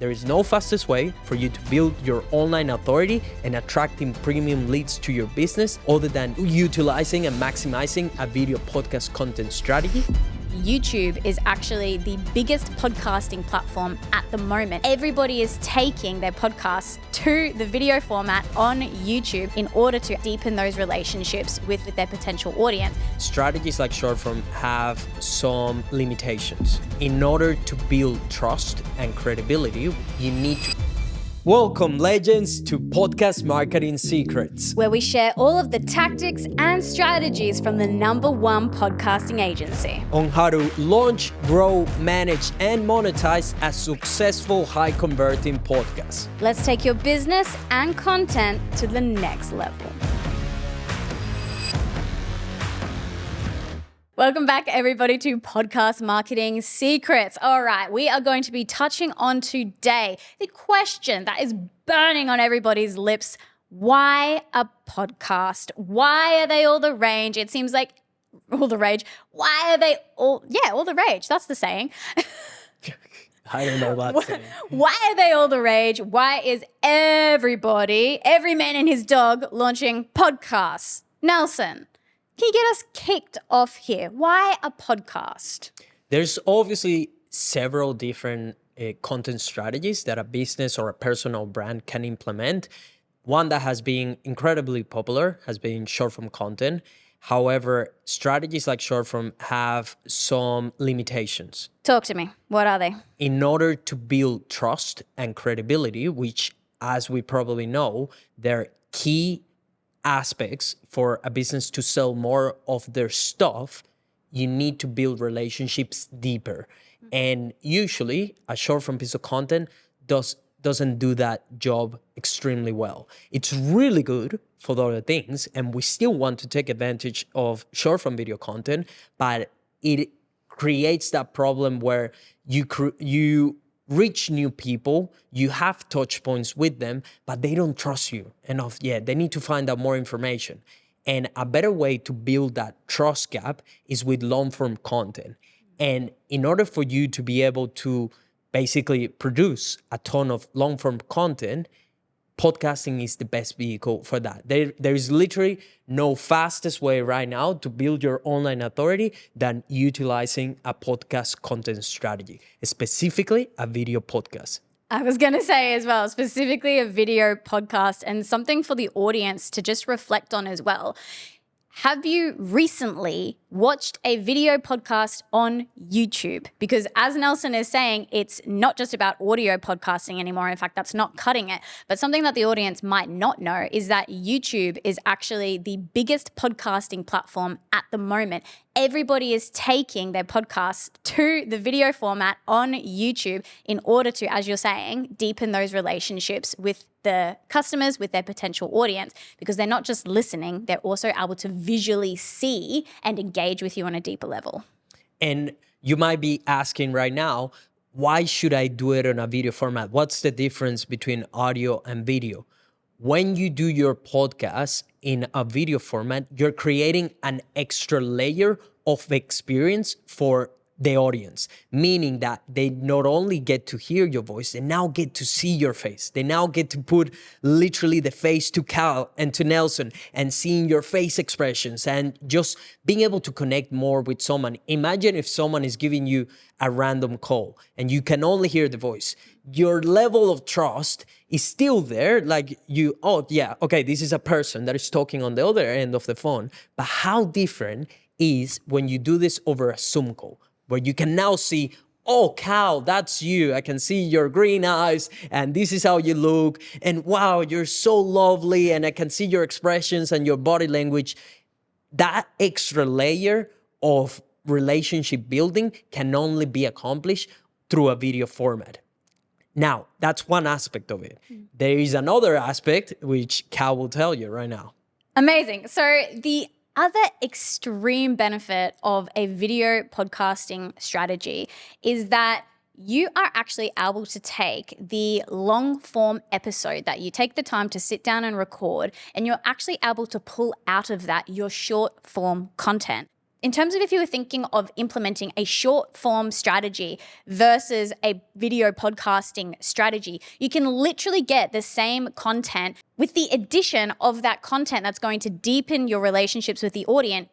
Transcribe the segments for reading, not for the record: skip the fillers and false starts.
There is no fastest way for you to build your online authority and attracting premium leads to your business other than utilizing and maximizing a video podcast content strategy. YouTube is actually the biggest podcasting platform at the moment. Everybody is taking their podcasts to the video format on YouTube in order to deepen those relationships with their potential audience. Strategies like short form have some limitations. In order to build trust and credibility, you need to... Welcome, legends, to Podcast Marketing Secrets, where we share all of the tactics and strategies from the #1 podcasting agency on how to launch, grow, manage, and monetize a successful, high-converting podcast. Let's take your business and content to the next level. Welcome back, everybody, to Podcast Marketing Secrets. All right, we are going to be touching on today the question that is burning on everybody's lips. Why a podcast? Why are they all the rage? It seems like all the rage. Why are they all the rage? That's the saying. I don't know that saying. Why are they all the rage? Why is everybody, every man and his dog, launching podcasts? Nelson, can you get us kicked off here? Why a podcast? There's obviously several different content strategies that a business or a personal brand can implement. One that has been incredibly popular has been short form content. However, strategies like short form have some limitations. Talk to me. What are they? In order to build trust and credibility, which, as we probably know, they're key aspects for a business to sell more of their stuff, you need to build relationships deeper. And usually a short form piece of content doesn't do that job extremely well. It's really good for the other things, and we still want to take advantage of short form video content, but it creates that problem where you reach new people, you have touch points with them, but they don't trust you enough yet. They need to find out more information. And a better way to build that trust gap is with long form content. And in order for you to be able to basically produce a ton of long form content, podcasting is the best vehicle for that. There is literally no fastest way right now to build your online authority than utilizing a podcast content strategy, specifically a video podcast. I was going to say as well, specifically a video podcast, and something for the audience to just reflect on as well. Have you recently watched a video podcast on YouTube? Because as Nelson is saying, it's not just about audio podcasting anymore. In fact, that's not cutting it. But something that the audience might not know is that YouTube is actually the biggest podcasting platform at the moment. Everybody is taking their podcasts to the video format on YouTube in order to, as you're saying, deepen those relationships with the customers, with their potential audience, because they're not just listening, they're also able to visually see and engage with you on a deeper level. And you might be asking right now, why should I do it on a video format? What's the difference between audio and video? When you do your podcast in a video format, you're creating an extra layer of experience for the audience, meaning that they not only get to hear your voice, they now get to see your face. They now get to put literally the face to Cal and to Nelson and seeing your face expressions and just being able to connect more with someone. Imagine if someone is giving you a random call and you can only hear the voice. Your level of trust is still there. Like this is a person that is talking on the other end of the phone. But how different is when you do this over a Zoom call, where you can now see, oh, Cal, that's you. I can see your green eyes, and this is how you look. And wow, you're so lovely, and I can see your expressions and your body language. That extra layer of relationship building can only be accomplished through a video format. Now, that's one aspect of it. There is another aspect, which Cal will tell you right now. Amazing. So the other extreme benefit of a video podcasting strategy is that you are actually able to take the long form episode that you take the time to sit down and record, and you're actually able to pull out of that your short form content. in terms of if you were thinking of implementing a short form strategy versus a video podcasting strategy, you can literally get the same content with the addition of that content that's going to deepen your relationships with the audience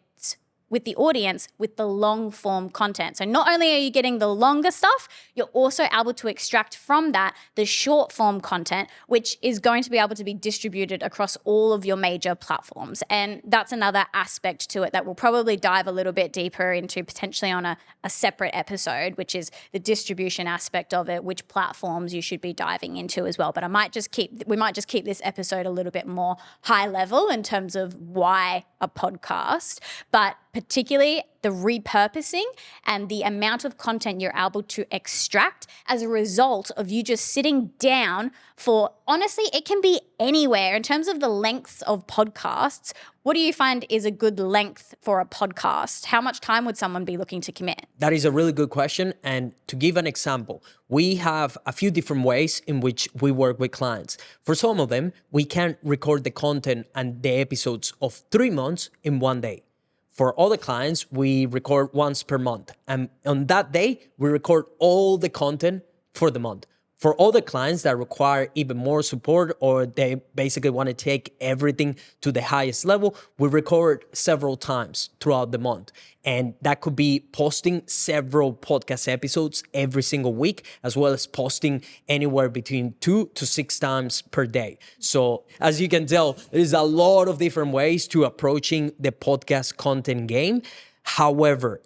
with the long form content. So not only are you getting the longer stuff, you're also able to extract from that the short form content, which is going to be able to be distributed across all of your major platforms. And that's another aspect to it that we'll probably dive a little bit deeper into potentially on a separate episode, which is the distribution aspect of it, which platforms you should be diving into as well. But we might just keep this episode a little bit more high level in terms of why a podcast, but particularly the repurposing and the amount of content you're able to extract as a result of you just sitting down for, honestly, it can be anywhere. In terms of the lengths of podcasts, what do you find is a good length for a podcast? How much time would someone be looking to commit? That is a really good question. And to give an example, we have a few different ways in which we work with clients. For some of them, we can record the content and the episodes of 3 months in one day. For other clients, we record once per month. And on that day, we record all the content for the month. For other clients that require even more support or they basically want to take everything to the highest level, we record several times throughout the month. And that could be posting several podcast episodes every single week, as well as posting anywhere between 2 to 6 times per day. So as you can tell, there's a lot of different ways to approaching the podcast content game. However,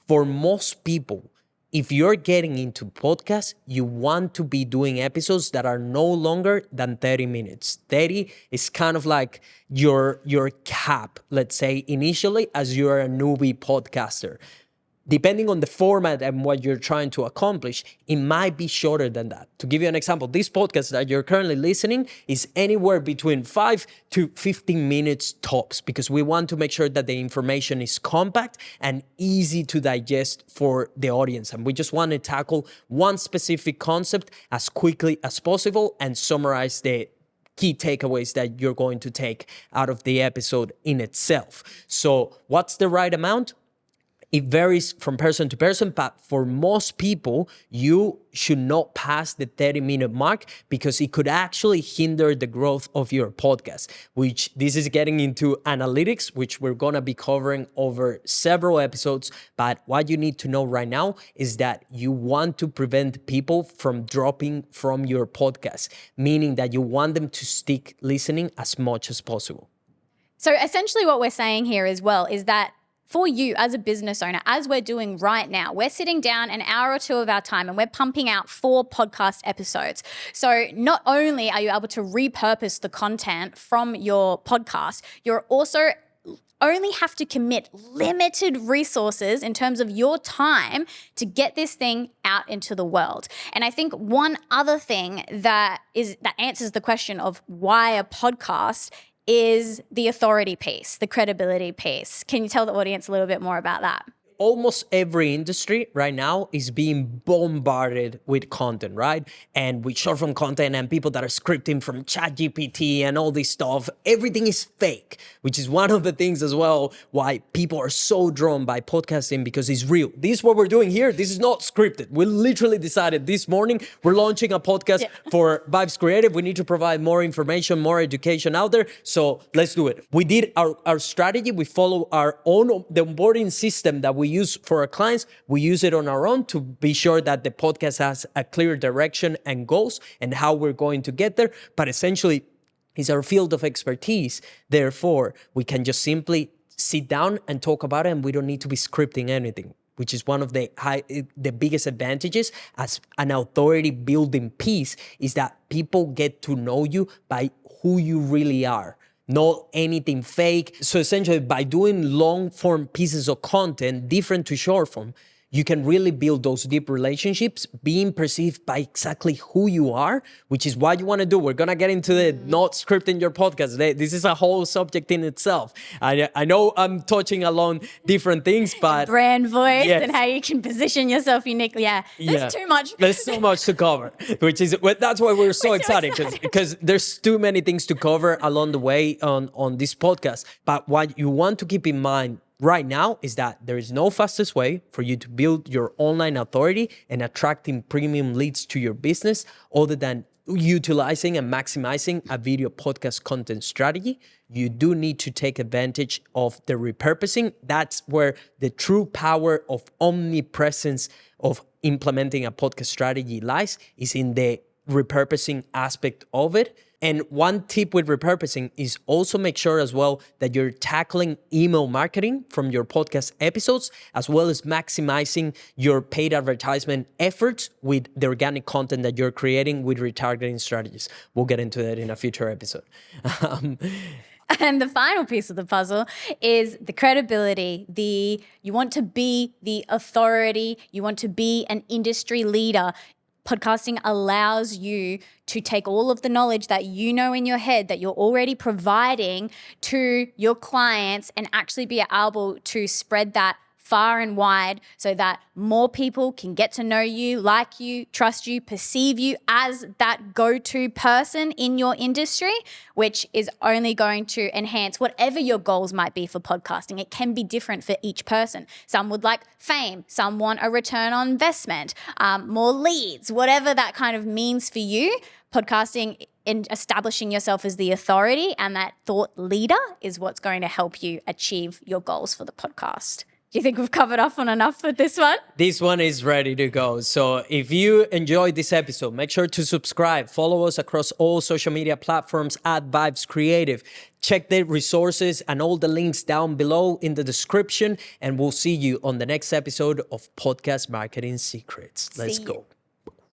for most people, if you're getting into podcasts, you want to be doing episodes that are no longer than 30 minutes. 30 is kind of like your cap, let's say, initially as you're a newbie podcaster. Depending on the format and what you're trying to accomplish, it might be shorter than that. To give you an example, this podcast that you're currently listening is anywhere between 5 to 15 minutes tops because we want to make sure that the information is compact and easy to digest for the audience. And we just want to tackle one specific concept as quickly as possible and summarize the key takeaways that you're going to take out of the episode in itself. So what's the right amount? It varies from person to person, but for most people, you should not pass the 30-minute mark because it could actually hinder the growth of your podcast, which this is getting into analytics, which we're going to be covering over several episodes. But what you need to know right now is that you want to prevent people from dropping from your podcast, meaning that you want them to stick listening as much as possible. So essentially what we're saying here as well is that for you as a business owner, as we're doing right now, we're sitting down an hour or two of our time and we're pumping out 4 podcast episodes. So not only are you able to repurpose the content from your podcast, you're also only have to commit limited resources in terms of your time to get this thing out into the world. And I think one other thing that answers the question of why a podcast is the authority piece, the credibility piece. Can you tell the audience a little bit more about that? Almost every industry right now is being bombarded with content, right? And with short form content and people that are scripting from ChatGPT and all this stuff. Everything is fake, which is one of the things as well why people are so drawn by podcasting because it's real. This is what we're doing here. This is not scripted. We literally decided this morning we're launching a podcast for Vibez Creative. We need to provide more information, more education out there. So let's do it. We did our strategy. We follow our own the onboarding system that we use for our clients. We use it on our own to be sure that the podcast has a clear direction and goals and how we're going to get there. But essentially, it's our field of expertise. Therefore, we can just simply sit down and talk about it, and we don't need to be scripting anything, which is one of the biggest advantages as an authority building piece is that people get to know you by who you really are. Not anything fake. So essentially, by doing long form pieces of content different to short form, you can really build those deep relationships, being perceived by exactly who you are, which is what you want to do. We're going to get into the not scripting your podcast. This is a whole subject in itself. I know I'm touching along different things, but brand voice and how you can position yourself uniquely. There's too much. There's so much to cover, that's why we're so excited because there's too many things to cover along the way on this podcast. But what you want to keep in mind right now is that there is no fastest way for you to build your online authority and attracting premium leads to your business other than utilizing and maximizing a video podcast content strategy. You do need to take advantage of the repurposing. That's where the true power of omnipresence of implementing a podcast strategy lies, is in the repurposing aspect of it. And one tip with repurposing is also make sure as well that you're tackling email marketing from your podcast episodes, as well as maximizing your paid advertisement efforts with the organic content that you're creating with retargeting strategies. We'll get into that in a future episode. And the final piece of the puzzle is the credibility. You want to be the authority. You want to be an industry leader. Podcasting allows you to take all of the knowledge that you know in your head that you're already providing to your clients and actually be able to spread that far and wide so that more people can get to know you, like you, trust you, perceive you as that go-to person in your industry, which is only going to enhance whatever your goals might be for podcasting. It can be different for each person. Some would like fame, some want a return on investment, more leads, whatever that kind of means for you. Podcasting and establishing yourself as the authority and that thought leader is what's going to help you achieve your goals for the podcast. Do you think we've covered off on enough with this one? This one is ready to go. So if you enjoyed this episode, make sure to subscribe. Follow us across all social media platforms at Vibez Creative. Check the resources and all the links down below in the description. And we'll see you on the next episode of Podcast Marketing Secrets. Let's go.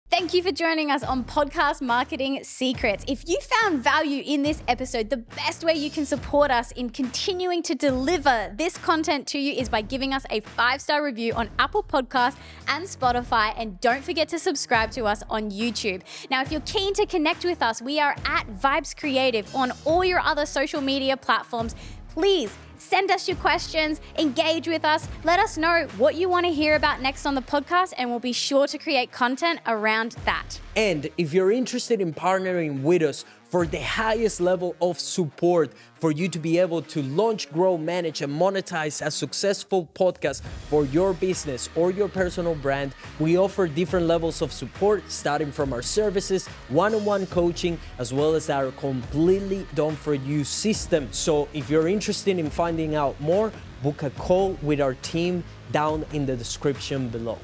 Thank you for joining us on Podcast Marketing Secrets. If you found value in this episode, the best way you can support us in continuing to deliver this content to you is by giving us a 5-star review on Apple Podcasts and Spotify. And don't forget to subscribe to us on YouTube. Now, if you're keen to connect with us, we are at Vibez Creative on all your other social media platforms. Please send us your questions, engage with us, let us know what you want to hear about next on the podcast, and we'll be sure to create content around that. And if you're interested in partnering with us for the highest level of support for you to be able to launch, grow, manage, and monetize a successful podcast for your business or your personal brand, we offer different levels of support, starting from our services, one-on-one coaching, as well as our completely done-for-you system. So if you're interested in finding out more, book a call with our team down in the description below.